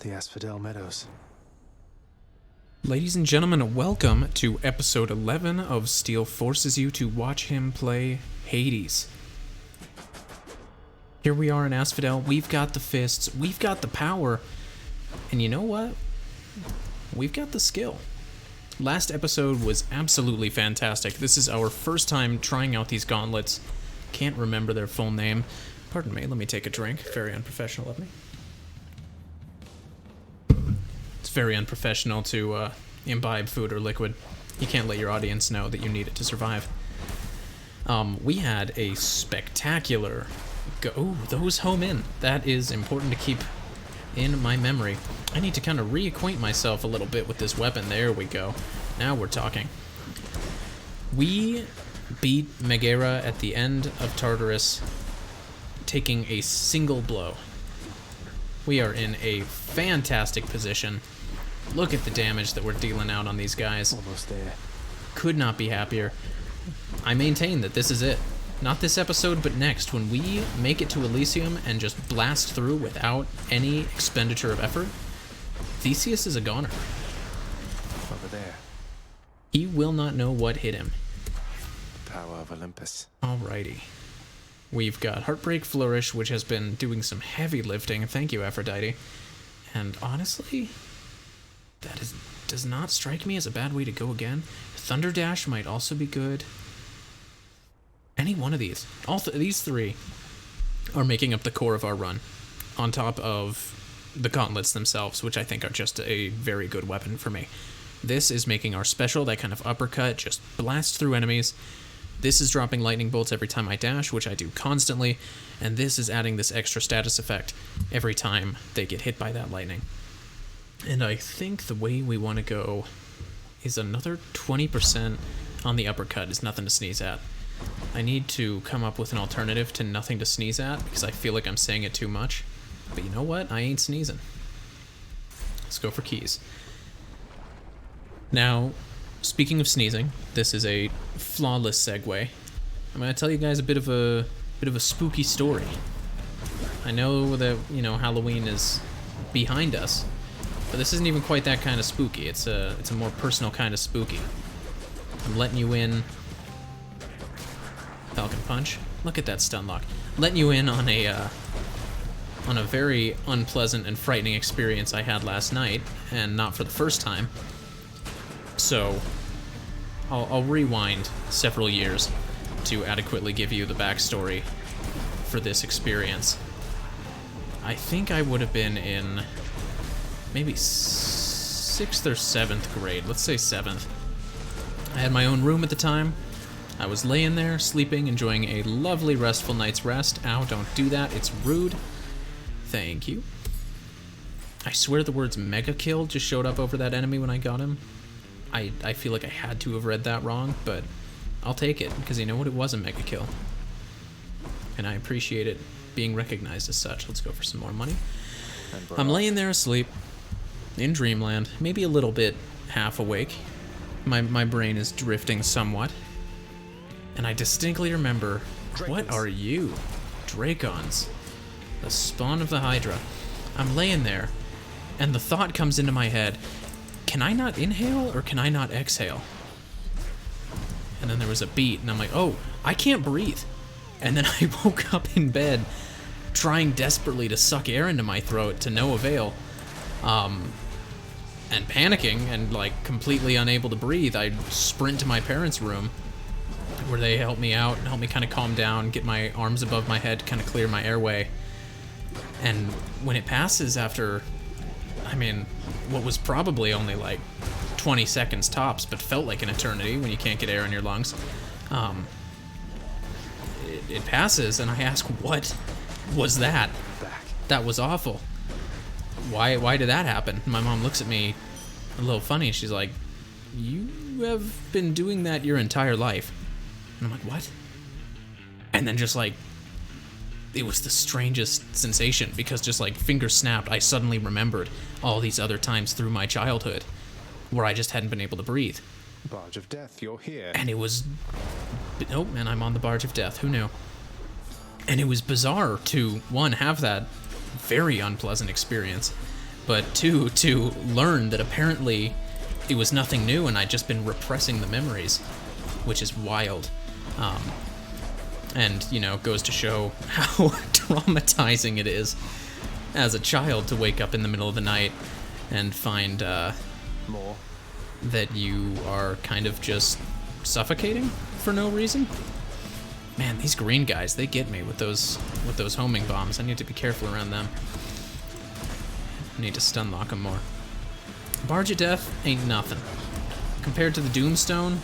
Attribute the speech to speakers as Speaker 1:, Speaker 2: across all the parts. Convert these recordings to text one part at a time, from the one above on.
Speaker 1: the Asphodel Meadows.
Speaker 2: Ladies and gentlemen, welcome to episode 11 of Steele Forces You to Watch Him Play Hades. Here we are in Asphodel, we've got the fists, we've got the power, and you know what? We've got the skill. Last episode was absolutely fantastic. This is our first time trying out these gauntlets. Can't remember their full name. Pardon me, let me take a drink. Very unprofessional of me. It's very unprofessional to imbibe food or liquid. You can't let your audience know that you need it to survive. We had a spectacular Ooh, those home in. That is important to keep in my memory. I need to kind of reacquaint myself a little bit with this weapon. There we go. Now we're talking. We beat Megara at the end of Tartarus, taking a single blow. We are in a fantastic position. Look at the damage that we're dealing out on these guys.
Speaker 1: Almost there.
Speaker 2: Could not be happier. I maintain that this is it. Not this episode, but next, when we make it to Elysium and just blast through without any expenditure of effort, Theseus is a goner.
Speaker 1: Over there.
Speaker 2: He will not know what hit him.
Speaker 1: Power of Olympus.
Speaker 2: Alrighty. We've got Heartbreak Flourish, which has been doing some heavy lifting. Thank you, Aphrodite. And honestly, does not strike me as a bad way to go again. Thunder Dash might also be good. Any one of these. These three are making up the core of our run, on top of the gauntlets themselves, which I think are just a very good weapon for me. This is making our special, that kind of uppercut, just blast through enemies. This is dropping lightning bolts every time I dash, which I do constantly, and this is adding this extra status effect every time they get hit by that lightning. And I think the way we want to go is another 20% on the uppercut is nothing to sneeze at. I need to come up with an alternative to nothing to sneeze at, because I feel like I'm saying it too much. But you know what? I ain't sneezing. Let's go for keys. Now, speaking of sneezing, this is a flawless segue. I'm going to tell you guys a bit of a spooky story. I know that, Halloween is behind us, but this isn't even quite that kind of spooky. It's a more personal kind of spooky. I'm letting you in. Falcon Punch. Look at that stun lock. Letting you in on a very unpleasant and frightening experience I had last night, and not for the first time. So, I'll rewind several years to adequately give you the backstory for this experience. I think I would have been in maybe 6th or 7th grade. Let's say 7th. I had my own room at the time. I was laying there, sleeping, enjoying a lovely, restful night's rest. Ow, don't do that. It's rude. Thank you. I swear the words mega kill just showed up over that enemy when I got him. I feel like I had to have read that wrong, but I'll take it, because you know what? It was a mega kill. And I appreciate it being recognized as such. Let's go for some more money. I'm laying there asleep in Dreamland, maybe a little bit half awake. My brain is drifting somewhat. And I distinctly remember, what are you? Dracons. The spawn of the Hydra. I'm laying there, and the thought comes into my head, can I not inhale or can I not exhale? And then there was a beat, and I'm like, oh, I can't breathe. And then I woke up in bed, trying desperately to suck air into my throat to no avail. And panicking and completely unable to breathe, I sprint to my parents' room, where they help me out and help me kind of calm down, get my arms above my head, kind of clear my airway. And when it passes after, what was probably only 20 seconds tops, but felt like an eternity when you can't get air in your lungs, it passes, and I ask, what was that? That was awful. Why did that happen? My mom looks at me a little funny. She's like, you have been doing that your entire life. And I'm like, what? And then just it was the strangest sensation, because just fingers snapped, I suddenly remembered all these other times through my childhood where I just hadn't been able to breathe.
Speaker 1: Barge of Death, you're here.
Speaker 2: And it was, oh man, I'm on the Barge of Death, who knew? And it was bizarre to, one, have that very unpleasant experience, but two, to learn that apparently it was nothing new and I'd just been repressing the memories, which is wild. And, you know, goes to show how traumatizing it is as a child to wake up in the middle of the night and find
Speaker 1: More.
Speaker 2: that you are kind of just suffocating for no reason. Man, these green guys, they get me with those homing bombs. I need to be careful around them. I need to stun lock them more. Barge of Death ain't nothing. Compared to the Doomstone,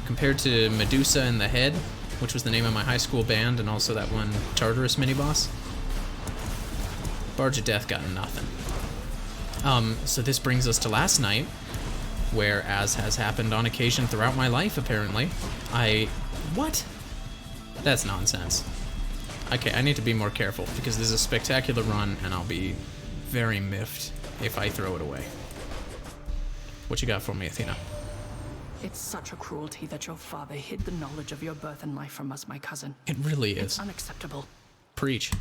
Speaker 2: compared to Medusa in the Head, which was the name of my high school band, and also that one Tartarus mini-boss, Barge of Death got nothing. So this brings us to last night, where, as has happened on occasion throughout my life, apparently, What? That's nonsense. Okay, I need to be more careful, because this is a spectacular run, and I'll be very miffed if I throw it away. What you got for me, Athena?
Speaker 3: It's such a cruelty that your father hid the knowledge of your birth and life from us, my cousin.
Speaker 2: It really is.
Speaker 3: It's unacceptable.
Speaker 2: Preach.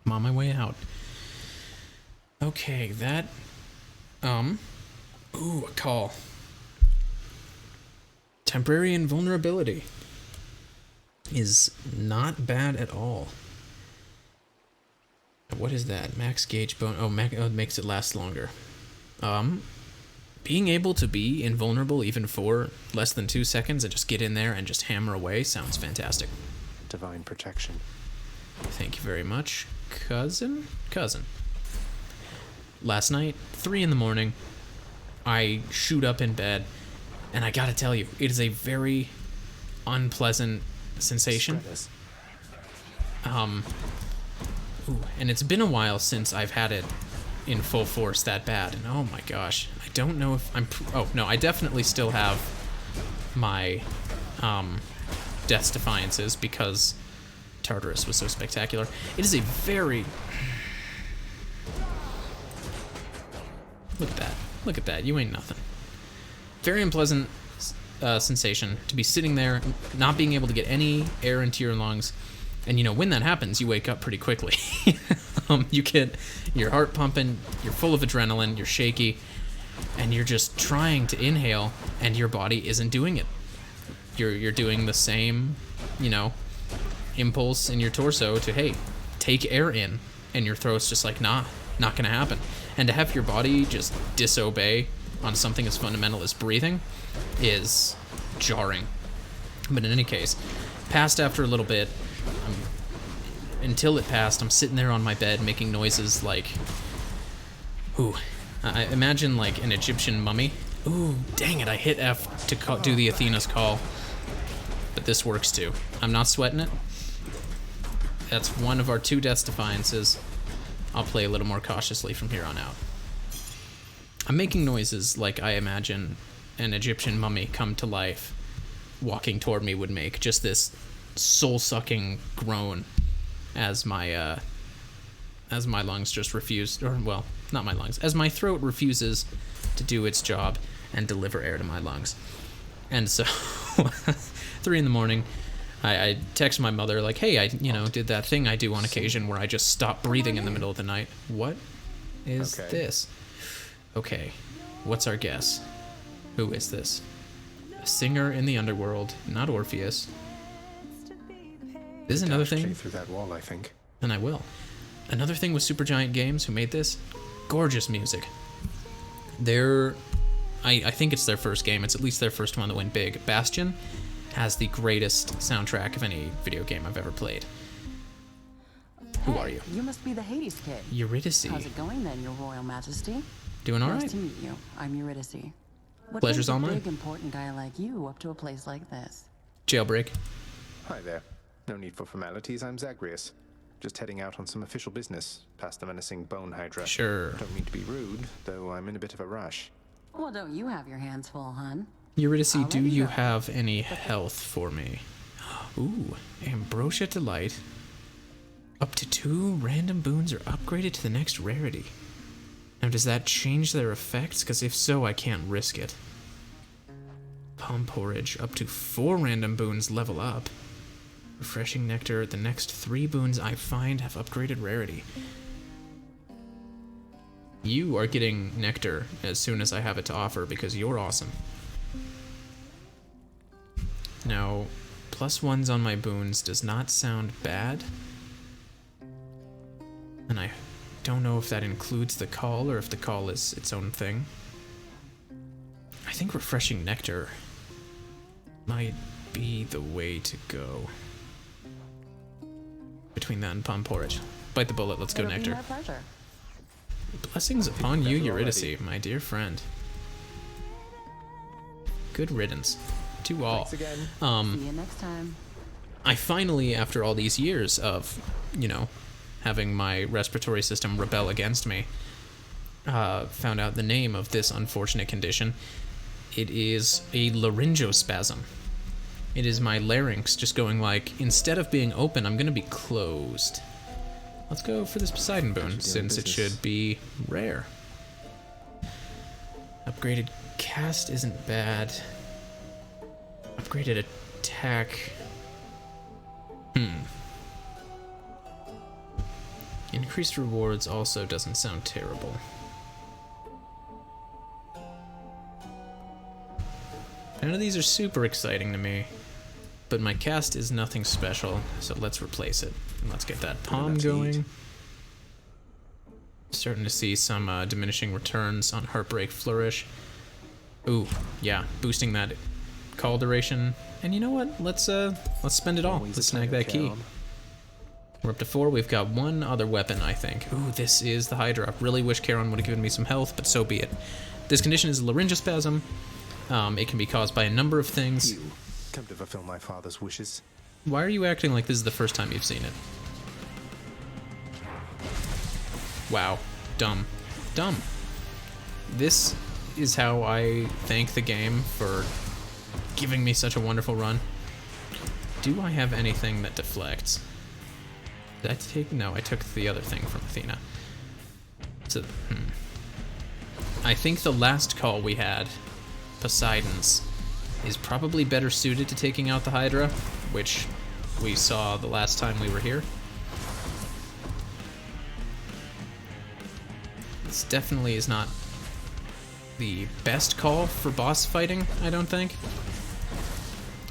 Speaker 2: I'm on my way out. Okay, that... Ooh, a call. Temporary invulnerability is not bad at all. What is that? Max gauge bone... Oh, it makes it last longer. Being able to be invulnerable even for less than 2 seconds and just get in there and just hammer away sounds fantastic.
Speaker 1: Divine protection.
Speaker 2: Thank you very much, cousin. Last night, 3 in the morning, I shoot up in bed, and I gotta tell you, it is a very unpleasant sensation.
Speaker 1: Spreaders.
Speaker 2: And it's been a while since I've had it in full force that bad, and oh my gosh, I don't know if I'm... Oh, no, I definitely still have my Death's Defiances because Tartarus was so spectacular. It is a very... Look at that, you ain't nothing. Very unpleasant sensation to be sitting there, not being able to get any air into your lungs. And you know, when that happens, you wake up pretty quickly. You get your heart pumping, you're full of adrenaline, you're shaky, and you're just trying to inhale, and your body isn't doing it. You're doing the same, you know, impulse in your torso to, hey, take air in, and your throat's just like, nah, not gonna happen. And to have your body just disobey on something as fundamental as breathing is jarring. But in any case, passed after a little bit. Until it passed, I'm sitting there on my bed making noises like, ooh, I imagine like an Egyptian mummy. Ooh, dang it, I hit F to do the Athena's call. But this works too. I'm not sweating it. That's one of our 2 Death's Defiances. I'll play a little more cautiously from here on out. I'm making noises like I imagine an Egyptian mummy come to life walking toward me would make. Just this soul-sucking groan as my lungs just refuse, or well, not my lungs, as my throat refuses to do its job and deliver air to my lungs. And so 3 in the morning, I text my mother like, hey, I did that thing I do on occasion where I just stop breathing in the middle of the night. What is this? Okay, what's our guess? Who is this? A singer in the underworld, not Orpheus. This is another thing.
Speaker 1: Through that wall, I think.
Speaker 2: And I will. Another thing with Supergiant Games, who made this, gorgeous music. I think it's their first game. It's at least their first one that went big. Bastion has the greatest soundtrack of any video game I've ever played. Who are you?
Speaker 4: You must be the Hades kid.
Speaker 2: Eurydice.
Speaker 4: How's it going then, Your Royal Majesty?
Speaker 2: Doing all
Speaker 4: Nice
Speaker 2: right.
Speaker 4: to meet you. I'm Eurydice. What
Speaker 2: Pleasure's
Speaker 4: brings
Speaker 2: all
Speaker 4: a
Speaker 2: mine.
Speaker 4: big, important guy like you up to a place like this?
Speaker 2: Jailbreak.
Speaker 1: Hi there. No need for formalities, I'm Zagreus. Just heading out on some official business, past the menacing bone Hydra.
Speaker 2: Sure.
Speaker 1: Don't mean to be rude, though I'm in a bit of a rush.
Speaker 4: Well, don't you have your hands full, hun?
Speaker 2: Eurydice,
Speaker 4: I'll
Speaker 2: do
Speaker 4: let you
Speaker 2: you
Speaker 4: go.
Speaker 2: have any health for me? Ooh, Ambrosia Delight. Up to 2 random boons are upgraded to the next rarity. Now, does that change their effects? Because if so, I can't risk it. Palm Porridge. Up to 4 random boons level up. Refreshing Nectar. The next 3 boons I find have upgraded rarity. You are getting nectar as soon as I have it to offer because you're awesome. Now, +1s on my boons does not sound bad. And I don't know if that includes the call or if the call is its own thing. I think refreshing nectar might be the way to go. Between that and palm porridge. Bite the bullet, let's go
Speaker 4: It'll be
Speaker 2: nectar.
Speaker 4: my pleasure.
Speaker 2: Blessings upon you,
Speaker 1: better
Speaker 2: Eurydice,
Speaker 1: already.
Speaker 2: my dear friend. Good riddance to all.
Speaker 1: Thanks again.
Speaker 4: See you next time.
Speaker 2: I finally, after all these years of, you know, having my respiratory system rebel against me, found out the name of this unfortunate condition. It is a laryngospasm. It is my larynx just going like, instead of being open, I'm going to be closed. Let's go for this Poseidon boon, since it should be rare. Upgraded cast isn't bad. Upgraded attack. Increased rewards also doesn't sound terrible. None of these are super exciting to me, but my cast is nothing special, so let's replace it. And let's get that palm
Speaker 1: enough to
Speaker 2: going.
Speaker 1: eat.
Speaker 2: Starting to see some diminishing returns on Heartbreak Flourish. Ooh, yeah, boosting that call duration. And you know what? Let's spend it all.
Speaker 1: Always
Speaker 2: Let's
Speaker 1: a time
Speaker 2: snag
Speaker 1: to
Speaker 2: that key.
Speaker 1: count.
Speaker 2: We're up to 4. We've got one other weapon, I think. Ooh, this is the Hydra. Really wish Charon would have given me some health, but so be it. This condition is laryngospasm. It can be caused by a number of things.
Speaker 1: You come to fulfill my father's wishes.
Speaker 2: Why are you acting like this is the first time you've seen it? Wow. Dumb. Dumb. This is how I thank the game for giving me such a wonderful run. Do I have anything that deflects? Did I take... No, I took the other thing from Athena. So, I think the last call we had, Poseidon's, is probably better suited to taking out the Hydra, which we saw the last time we were here. This definitely is not the best call for boss fighting, I don't think.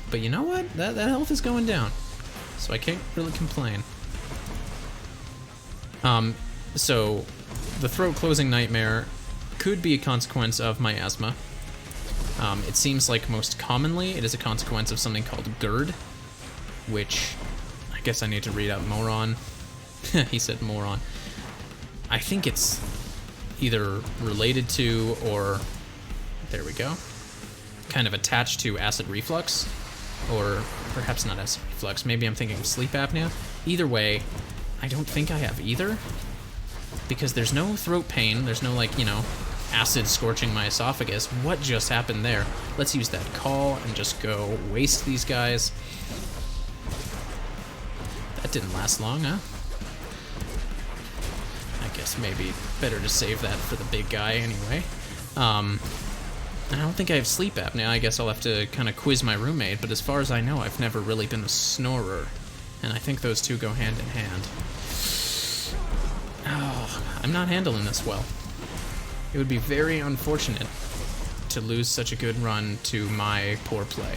Speaker 2: But you know what? That health is going down, so I can't really complain. So the throat closing nightmare could be a consequence of my asthma. It seems like most commonly it is a consequence of something called GERD, which I guess I need to read out more on. He said moron. I think it's either related to or, there we go, kind of attached to acid reflux, or perhaps not acid reflux, maybe I'm thinking of sleep apnea. Either way, I don't think I have either, because there's no throat pain, there's no, like, you know, acid scorching my esophagus. What just happened there? Let's use that call and just go waste these guys. That didn't last long, huh? I guess maybe better to save that for the big guy anyway. I don't think I have sleep apnea. I guess I'll have to kind of quiz my roommate, but as far as I know, I've never really been a snorer. And I think those two go hand in hand. Oh, I'm not handling this well. It would be very unfortunate to lose such a good run to my poor play.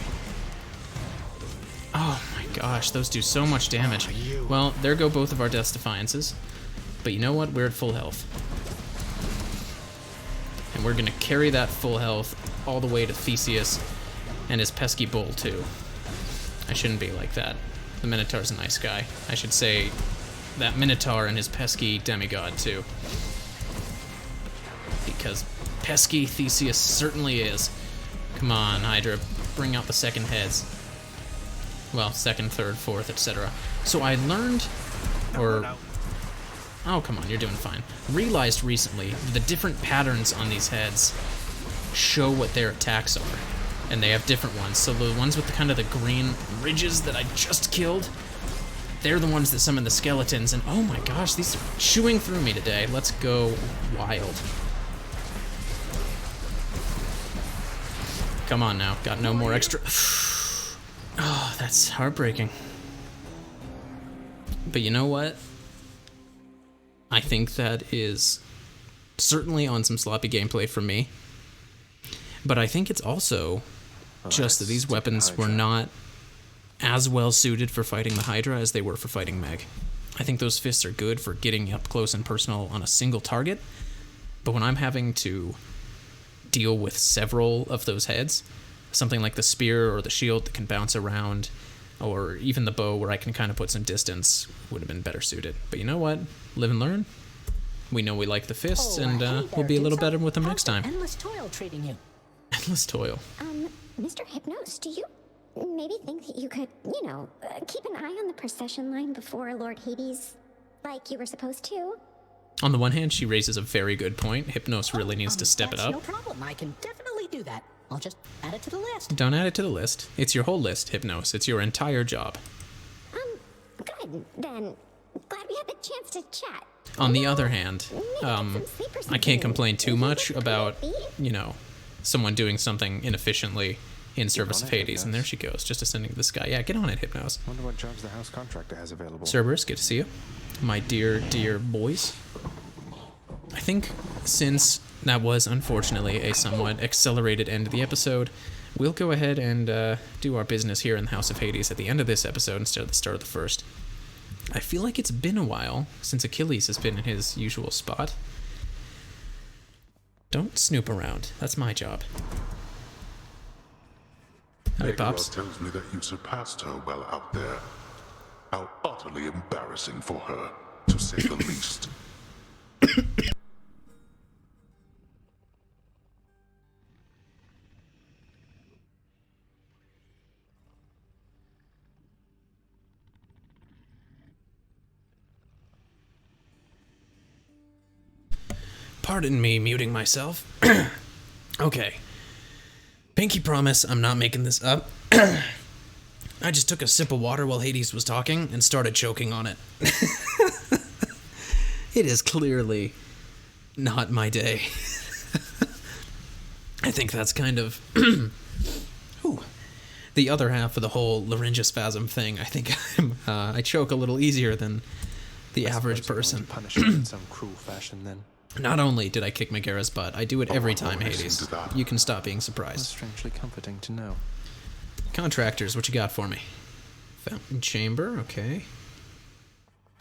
Speaker 2: Oh my gosh, those do so much damage. Well, there go both of our Death's Defiances. But you know what? We're at full health. And we're gonna carry that full health all the way to Theseus and his pesky bull, too. I shouldn't be like that. The Minotaur's a nice guy. I should say that Minotaur and his pesky demigod, too. Because pesky Theseus certainly is. Come on, Hydra, bring out the second heads. Well, second, third, fourth, etc. So I learned, or... Oh, come on, you're doing fine. Realized recently the different patterns on these heads show what their attacks are. And they have different ones. So the ones with the kind of the green ridges that I just killed, they're the ones that summon the skeletons. And oh my gosh, these are chewing through me today. Let's go wild. Come on now, got no more extra. Oh, that's heartbreaking. But you know what? I think that is certainly on some sloppy gameplay from me. But I think it's also just that these weapons were not as well suited for fighting the Hydra as they were for fighting Meg. I think those fists are good for getting up close and personal on a single target, but when I'm having to deal with several of those heads, something like the spear or the shield that can bounce around, or even the bow where I can kind of put some distance, would have been better suited. But you know what? Live and learn. We know we like the fists, and we'll be a little better with them next time.
Speaker 5: Endless toil treating you.
Speaker 2: Endless toil.
Speaker 6: Mr. Hypnos, do you maybe think that you could, keep an eye on the procession line before Lord Hades, like you were supposed to?
Speaker 2: On the one hand, she raises a very good point. Hypnos really needs to step it up.
Speaker 5: No problem. I can definitely do that. I'll just add it to the list.
Speaker 2: Don't add it to the list. It's your whole list, Hypnos. It's your entire job.
Speaker 6: Good. Then, glad we had the chance to chat.
Speaker 2: On the other hand, I can't complain too much about, someone doing something inefficiently in service of Hades. And there she goes, just ascending to the sky. Yeah, get on it, Hypnos.
Speaker 1: Wonder what jobs the house contractor has available.
Speaker 2: Cerberus, good to see you. My dear, dear boys. I think since that was unfortunately a somewhat accelerated end of the episode, we'll go ahead and do our business here in the House of Hades at the end of this episode instead of the start of the first. I feel like it's been a while since Achilles has been in his usual spot. Don't snoop around. That's my job. Howdy, Pops.
Speaker 7: tells me that you surpassed her well out there. How utterly embarrassing for her, to say the least.
Speaker 2: Pardon me muting myself. Okay. Pinky promise I'm not making this up. I just took a sip of water while Hades was talking and started choking on it. It is clearly not my day. I think that's kind of the other half of the whole laryngospasm thing. I think I choke a little easier than the average person.
Speaker 1: Punish her in some cruel fashion, then.
Speaker 2: Not only did I kick Megara's butt, I do it every time, Hades. You can stop being
Speaker 1: That's
Speaker 2: surprised.
Speaker 1: strangely comforting to know.
Speaker 2: Contractors, what you got for me? Fountain chamber, okay.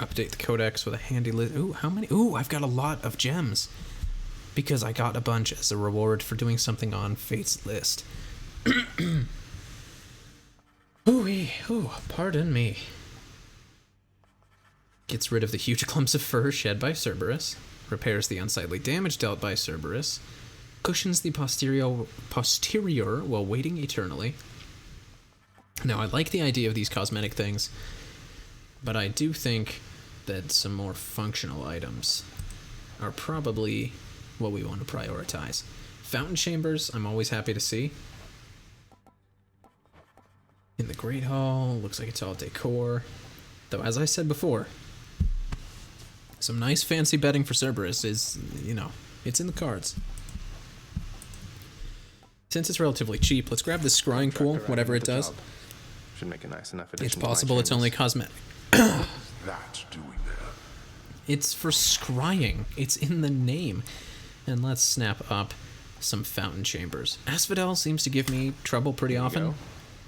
Speaker 2: Update the codex with a handy list. Ooh, how many? Ooh, I've got a lot of gems. Because I got a bunch as a reward for doing something on Fate's list. Ooh, pardon me. Gets rid of the huge clumps of fur shed by Cerberus. Repairs the unsightly damage dealt by Cerberus. Cushions the posterior while waiting eternally. Now, I like the idea of these cosmetic things, but I do think that some more functional items are probably what we want to prioritize. Fountain chambers, I'm always happy to see. In the Great Hall, looks like it's all decor. Though, as I said before, some nice fancy bedding for Cerberus is, it's in the cards. Since it's relatively cheap, let's grab this scrying pool, whatever it does.
Speaker 1: Should make a nice enough addition.
Speaker 2: It's
Speaker 1: to my
Speaker 2: possible it's only
Speaker 1: chambers.
Speaker 2: cosmetic.
Speaker 7: That doing there.
Speaker 2: It's for scrying. It's in the name. And let's snap up some fountain chambers. Asphodel seems to give me trouble pretty often,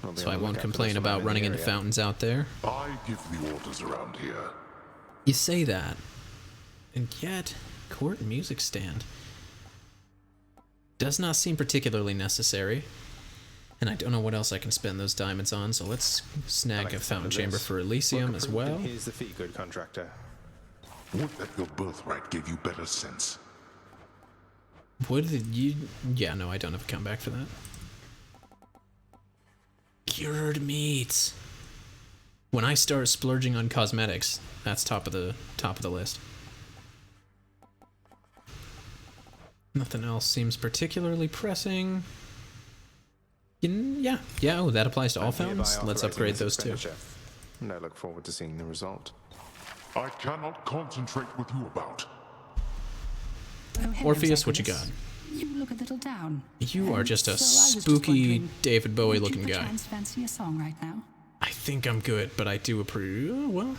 Speaker 1: We'll be
Speaker 2: so
Speaker 1: on
Speaker 2: I
Speaker 1: the
Speaker 2: won't
Speaker 1: lookout for
Speaker 2: complain
Speaker 1: this
Speaker 2: about
Speaker 1: around in
Speaker 2: running
Speaker 1: the
Speaker 2: into
Speaker 1: area.
Speaker 2: fountains out there.
Speaker 7: I give the orders around here.
Speaker 2: You say that, and yet, court music stand does not seem particularly necessary. And I don't know what else I can spend those diamonds on, so let's snag
Speaker 1: like
Speaker 2: a
Speaker 1: the sound
Speaker 2: fountain
Speaker 1: of
Speaker 2: chamber
Speaker 1: this.
Speaker 2: for Elysium
Speaker 1: Work
Speaker 2: as
Speaker 1: approved,
Speaker 2: well.
Speaker 1: and here's the fee, good contractor.
Speaker 7: Would that your birthright gave you better sense?
Speaker 2: Would you... Yeah, no, I don't have a comeback for that. Cured meats. When I start splurging on cosmetics, that's top of the list. Nothing else seems particularly pressing. Yeah, oh, that applies to all
Speaker 1: I'm hereby
Speaker 2: fountains. Let's
Speaker 1: authorizing
Speaker 2: upgrade
Speaker 1: this
Speaker 2: those too.
Speaker 1: expenditure, and I look forward to seeing the result.
Speaker 7: I cannot concentrate with you about.
Speaker 3: Oh, hello,
Speaker 2: Orpheus, what you got?
Speaker 3: Zacharias. You look a little down.
Speaker 2: You are just a
Speaker 3: So I was just
Speaker 2: spooky
Speaker 3: wondering,
Speaker 2: David Bowie
Speaker 3: would
Speaker 2: looking
Speaker 3: you
Speaker 2: guy.
Speaker 3: perchance fancy a song right now?
Speaker 2: I think I'm good, but I do approve. Well,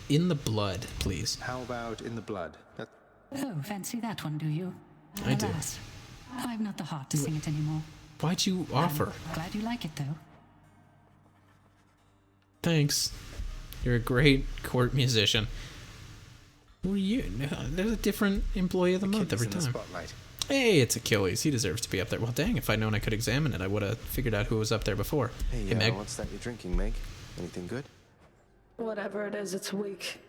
Speaker 2: In the blood, please.
Speaker 1: How about in the blood?
Speaker 3: Oh, fancy that one, do you?
Speaker 2: I do.
Speaker 3: Alas, I've not the heart to sing it anymore.
Speaker 2: Why'd you offer?
Speaker 3: Glad you like it, though.
Speaker 2: Thanks. You're a great court musician. Who are you? There's a different employee of the month every
Speaker 1: Achilles in
Speaker 2: time.
Speaker 1: the spotlight.
Speaker 2: Hey, it's Achilles. He deserves to be up there. Well, dang, if I'd known I could examine it, I would have figured out who was up there before.
Speaker 1: Hey,
Speaker 2: Meg.
Speaker 1: what's that you're drinking, Meg? Anything good?
Speaker 8: Whatever it is, it's weak.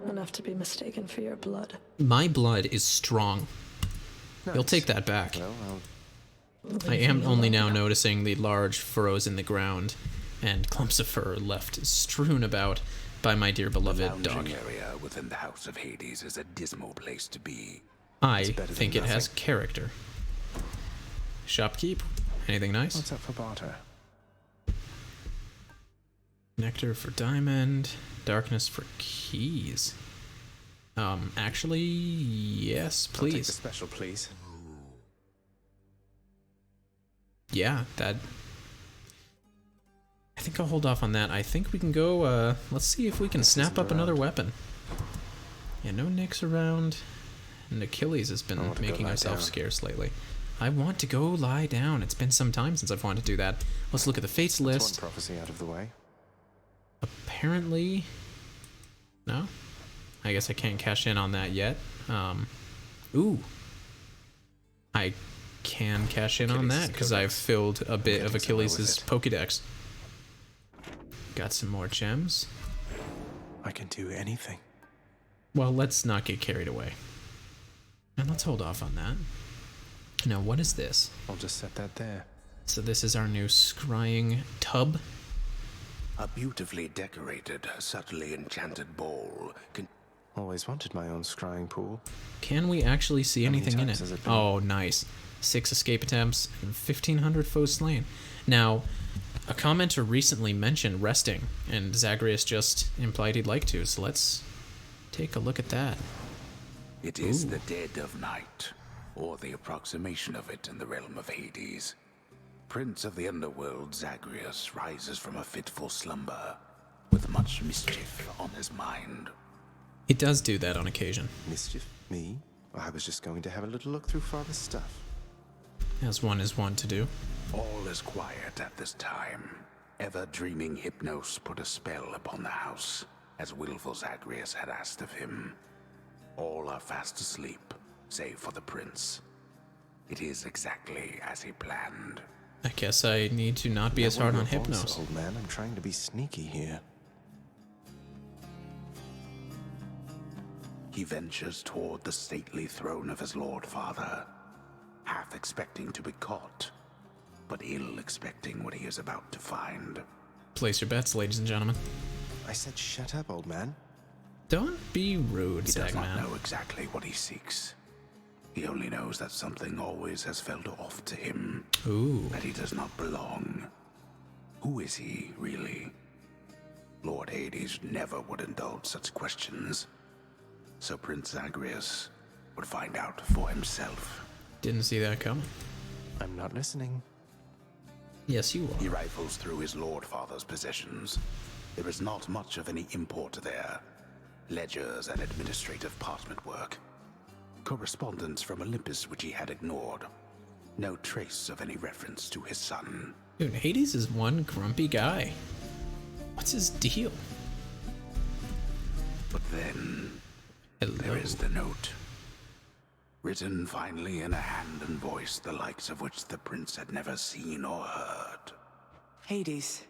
Speaker 8: Enough to be mistaken for your blood.
Speaker 2: My blood is strong.
Speaker 1: Nice.
Speaker 2: You'll take that back.
Speaker 1: Well,
Speaker 2: I am only now noticing the large furrows in the ground and clumps of fur left strewn about by my dear beloved dog.
Speaker 9: The area within the House of Hades is a dismal place to be.
Speaker 2: I
Speaker 1: better
Speaker 2: think
Speaker 1: than
Speaker 2: it has character. Shopkeep? Anything nice?
Speaker 1: what's up for barter?
Speaker 2: Nectar for diamond. Darkness for keys. Actually, yes,
Speaker 1: I'll take the
Speaker 2: please.
Speaker 1: special, please.
Speaker 2: Yeah, that... I think I'll hold off on that. I think we can go, let's see if we can snap up another weapon. Yeah, no Nicks around. And Achilles has been
Speaker 1: want to go
Speaker 2: making
Speaker 1: lie
Speaker 2: herself
Speaker 1: down.
Speaker 2: scarce lately. I want to go lie down. It's been some time since I've wanted to do that. Let's look at the fates
Speaker 1: That's
Speaker 2: list.
Speaker 1: one prophecy out of the way.
Speaker 2: Apparently... No? I guess I can't cash in on that yet. Ooh. I can cash in on
Speaker 1: Achilles'
Speaker 2: that because
Speaker 1: Codex.
Speaker 2: I've filled a bit of
Speaker 1: getting somewhere with
Speaker 2: Achilles'
Speaker 1: it.
Speaker 2: Pokédex. Got some more gems.
Speaker 1: I can do anything.
Speaker 2: Well, let's not get carried away. And let's hold off on that. Now, what is this?
Speaker 1: I'll just set that there.
Speaker 2: So this is our new scrying tub.
Speaker 9: A beautifully decorated, subtly enchanted bowl.
Speaker 1: Always wanted my own scrying pool.
Speaker 2: Can we actually see
Speaker 1: How many
Speaker 2: anything in
Speaker 1: times
Speaker 2: it?
Speaker 1: has it been?
Speaker 2: Oh, nice. 6 escape attempts and 1,500 foes slain. Now, a commenter recently mentioned resting, and Zagreus just implied he'd like to, so let's take a look at that.
Speaker 9: It is the dead of night, or the approximation of it in the realm of Hades. Prince of the underworld, Zagreus rises from a fitful slumber, with much mischief on his mind.
Speaker 2: It does do that on occasion,
Speaker 1: Mischief? Me? I was just going to have a little look through father's stuff.
Speaker 2: as one is wont to do.
Speaker 9: All is quiet at this time. Ever-dreaming Hypnos put a spell upon the house, as willful Zagreus had asked of him. All are fast asleep, save for the prince. It is exactly as he planned.
Speaker 2: I guess I need to not be as hard on
Speaker 1: Lower your voice,
Speaker 2: Hypnos.
Speaker 1: Old man, I'm trying to be sneaky here.
Speaker 9: He ventures toward the stately throne of his lord father, half expecting to be caught, but ill expecting what he is about to find.
Speaker 2: Place your bets, ladies and gentlemen.
Speaker 1: I said shut up, old man.
Speaker 2: Don't be rude,
Speaker 9: He does not
Speaker 2: Zagman.
Speaker 9: know exactly what he seeks. He only knows that something always has felt off to him,
Speaker 2: Ooh.
Speaker 9: that he does not belong. Who is he, really? Lord Hades never would indulge such questions, so Prince Zagreus would find out for himself.
Speaker 2: Didn't see that coming.
Speaker 1: I'm not listening.
Speaker 2: Yes, you
Speaker 9: He
Speaker 2: are.
Speaker 9: rifles through his lord father's possessions. There is not much of any import there. Ledgers and administrative parchment work. Correspondence from Olympus which he had ignored. No trace of any reference to his son.
Speaker 2: Dude, Hades is one grumpy guy. What's his deal?
Speaker 9: But then
Speaker 2: Hello.
Speaker 9: there is the note. Written finally in a hand and voice the likes of which the prince had never seen or heard.
Speaker 10: Hades,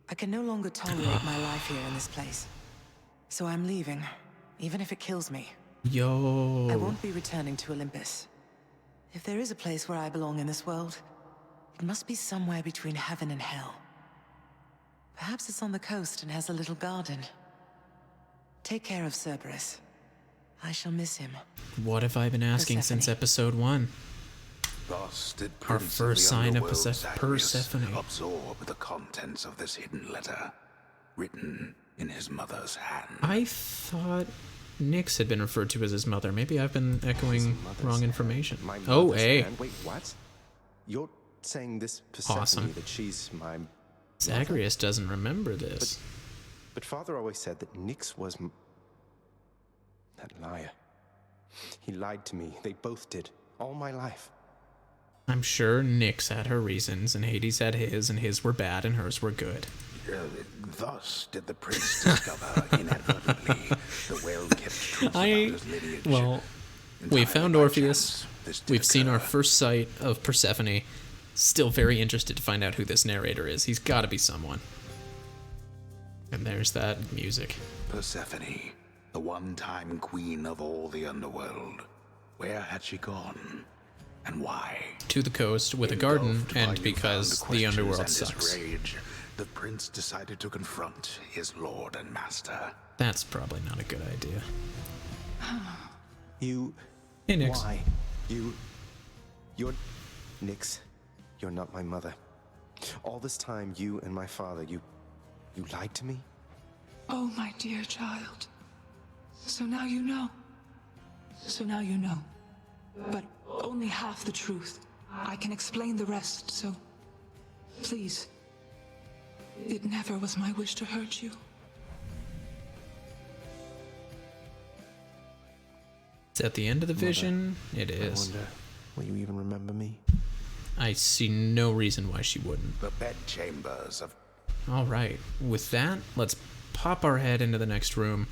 Speaker 10: I can no longer tolerate my life here in this place. So I'm leaving, even if it kills me. I
Speaker 2: Yo.
Speaker 10: won't be returning to Olympus. If there is a place where I belong in this world, it must be somewhere between heaven and hell. Perhaps it's on the coast and has a little garden. Take care of Cerberus. I shall miss him.
Speaker 2: What have I been asking since
Speaker 10: Persephone.
Speaker 2: episode 1?
Speaker 9: Thus did
Speaker 2: Our
Speaker 9: Prince
Speaker 2: first
Speaker 9: of the
Speaker 2: sign of
Speaker 9: underworld, Zagreus,
Speaker 2: Persephone.
Speaker 9: absorb the contents of this hidden letter, written in his mother's hand.
Speaker 2: I thought Nyx had been referred to as his mother. Maybe I've been echoing
Speaker 1: Mother's
Speaker 2: wrong
Speaker 1: hand.
Speaker 2: information.
Speaker 1: My
Speaker 2: Oh,
Speaker 1: mother's
Speaker 2: hey.
Speaker 1: hand? Wait, what? You're saying this Persephone,
Speaker 2: Awesome.
Speaker 1: that she's my...
Speaker 2: Zagreus doesn't remember this.
Speaker 1: But Father always said that Nyx was... that liar. He lied to me. They both did. All my life.
Speaker 2: I'm sure Nyx had her reasons, and Hades had his, and his were bad, and hers were good.
Speaker 9: Thus did the prince discover inadvertently the well-kept truth about his lineage.
Speaker 2: Well, we found Orpheus. We've seen our first sight of Persephone. Still very interested to find out who this narrator is. He's got to be someone. And there's that music.
Speaker 9: Persephone, the one-time queen of all the underworld. Where had she gone? And why?
Speaker 2: To the coast with a garden, and because the underworld sucks.
Speaker 9: Rage, the prince decided to confront his lord and master.
Speaker 2: That's probably not a good idea.
Speaker 1: You...
Speaker 2: Hey, Nyx.
Speaker 1: Why? You're... Nyx, you're not my mother. All this time, you and my father, you lied to me?
Speaker 10: Oh, my dear child. So now you know. So now you know. But only half the truth. I can explain the rest, so... please. It never was my wish to hurt you.
Speaker 2: It's at the end of the vision. It is.
Speaker 1: I wonder, will you even remember me?
Speaker 2: I see no reason why she wouldn't.
Speaker 9: The bedchambers of...
Speaker 2: All right. With that, let's pop our head into the next room,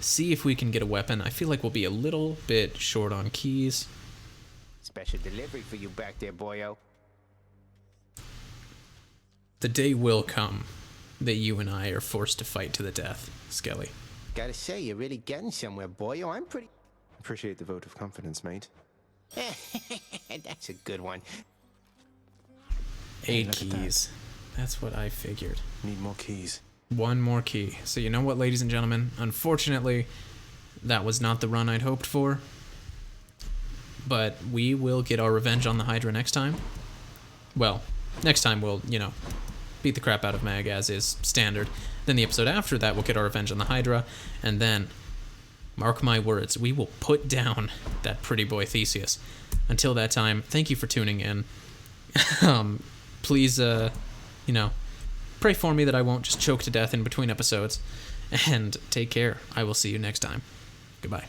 Speaker 2: see if we can get a weapon. I feel like we'll be a little bit short on keys.
Speaker 11: Special delivery for you back there, boyo.
Speaker 2: The day will come that you and I are forced to fight to the death, Skelly.
Speaker 11: Gotta say, you're really getting somewhere, boyo. I'm pretty...
Speaker 1: Appreciate the vote of confidence, mate.
Speaker 11: That's a good one.
Speaker 2: 8 keys. That's what I figured.
Speaker 1: Need more keys.
Speaker 2: 1 more key. So you know what, ladies and gentlemen? Unfortunately, that was not the run I'd hoped for. But we will get our revenge on the Hydra next time. Well, next time we'll, beat the crap out of Mag as is standard. Then the episode after that, we'll get our revenge on the Hydra. And then, mark my words, we will put down that pretty boy Theseus. Until that time, thank you for tuning in. Please, pray for me that I won't just choke to death in between episodes. And take care. I will see you next time. Goodbye.